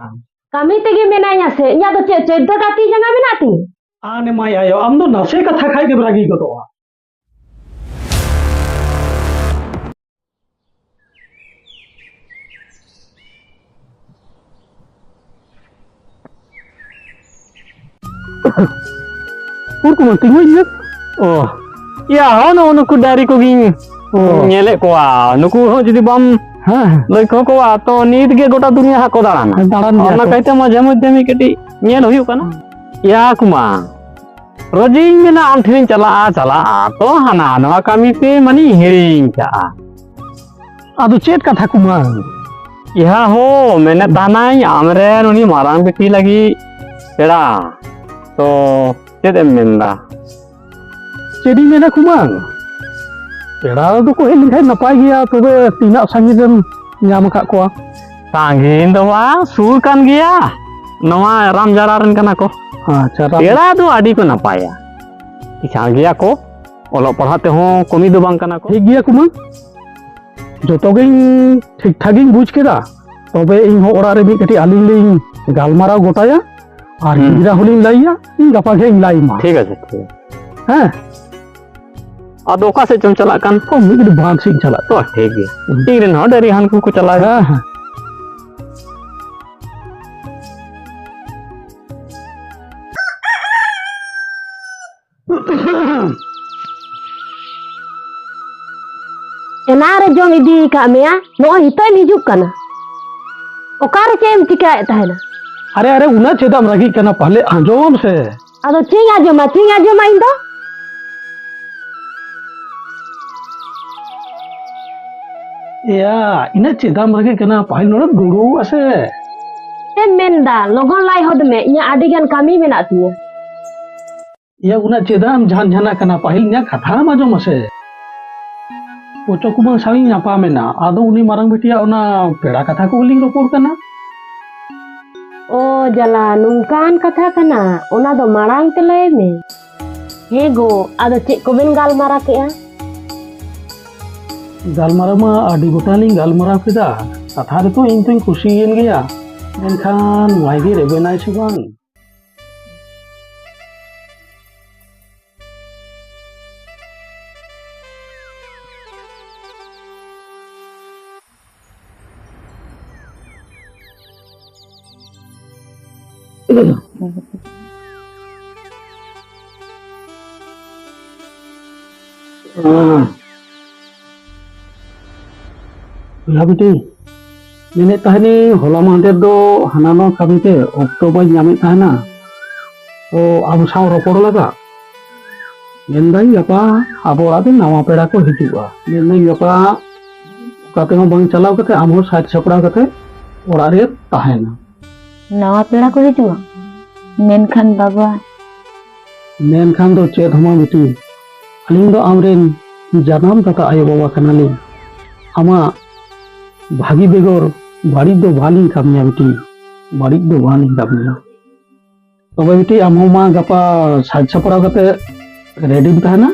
kami tegi menanya se nya do cek cedda kati janga menati ane mai ayo am do nase katha khai ge bragi godoa Urku mau tinggal ya. Oh, ya, nuku dari kugi. Oh, nyelek kuah. Nuku jadi bom. Hah, loi ko atau nit ge gota dunia hako daran. Ona kaite maje madhe mi keti nyel huyu kana. Ya kuma. Rojing mena anthing chala to hana nawa kami pe mani hiring cha. adu chet katha kuma. Ya ho mene tanai amre nuni marang biti lagi peda. To chet emenda. Jadi mena kuma. Pera do ko helin khai napai gya tobe tina sangi dem nyam ka ko. Sangin do wa sur kan gya. Nawa ram jararan kana ko. Cara pera do adi ko napaya. Kisah gya ko. Olok parhate ho komi do bang kana ko. ठीक गया kuma. Joto geng ठीक ठाक गिंग बुझ केदा. तबे इन हो ओरा रे मी कटी आलिंग लिंग गालमाराव गोटाया और गिरा होलिंग लाइया इन गपा के इन लाई मा. ठीक है ठीक है. अब ओका से चम चला kan को मी कटी बांध सिंग चला. तो ठीक है. ठीक रे न डरी हन को चला है. हां. enare jom idi ka mea no hitoy hijuk kana okare chem tika tahena अरे उना चेदम रगी कना पहले आंजोम से ado cing ajoma indo या इना चेदम रगी कना पहले नोड़ गुरु असे menda logon lai hod me nya adigan kami menatiya या उना चेदम जान जाना कना पहले nya कथा माजोम असे पोचो कुबंग सावी nyapa mena ado uni marang betia ona pera kata ko ling ropor kana oh jala nungkan kata kana ona do marang tele me hego ado cek ko ben gal mara ke ya galmara ma adi gotaling galmara keda kata re to in to kusiin gaya menkhan wai ge rebenai se bang Ya beti, ini tahani hola mandir do hanano kami te Oktober nyamit tahana. Oh abu saw ropor laga. Mendai apa abu ade nama pera ko hijua. Mendai apa kate ho bang chalau kate amho side sapra kate ora re tahena. nawa pera ko hijua menkan baba Menkan do chet homa beti. Aling do amren janam tata ayo baba kanali. Ama भागी बेगोर बाड़ी दो बाली कामया बेटी बाड़ी दो बाली कामया तो बेटी आमोमा गपा साज सपड़ा कते रेडी था ना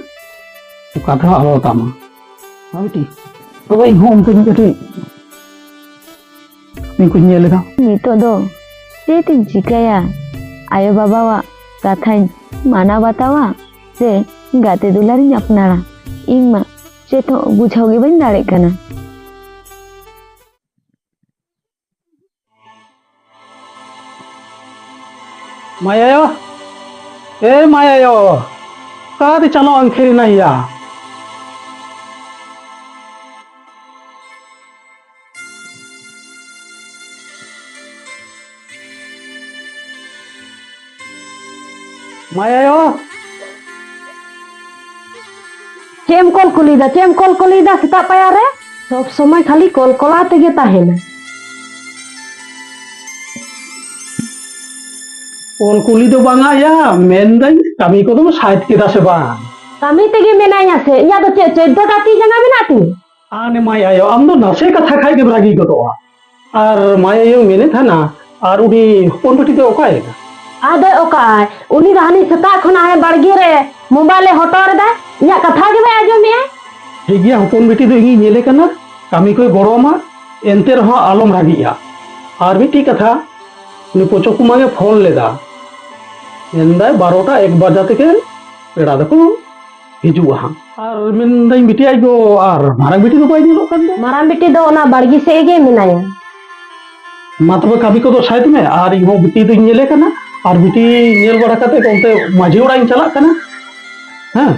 तो कथा आलो तामा हां बेटी तो भाई होम तो बेटी मी कुछ नहीं लेगा nito do setin jikaya ayo baba wa kathain mana batawa se gate dulari apnara ingma seto bujhau ge bain dare kana माया यो ए माया यो कादी चलो अंखेरी नहीं या माया यो cem kol kulida seta payare sob somay khali kol kola tege tahena Pol kuli do banga ya mendai kami ko to side kita se bang kami tege menanya se nya do cek cedda kati janga menati ane maya yo am do nase katha khai ge bragi ko to ar maya yo mene tha na ar udi pon beti to okai ade okai uni rahani seta khona hai bargi re mobile hotor da nya katha ge ba ajome ठीक गया हपन बेटी तो इंगी नेले कना कमी कोई गड़ोमा एनते रहो आलम रागिया और बेटी कथा उनी पोचो कुमा के फोन लेदा मेंदाय 12टा 1 बजा থেকে पेड़ा दको हिजुआ हां और मेंदाय बिटी आई गो और मारा बिटी तो बाय निलो कान दो माराम बेटी दो ओना बाड़गी से गे मेनाया मा तबे काबी को दो साइड में और इहो बिटी तो नेले कना और बिटी नेल बड़ा कते कोनते माझी उड़ा इन चला कना हां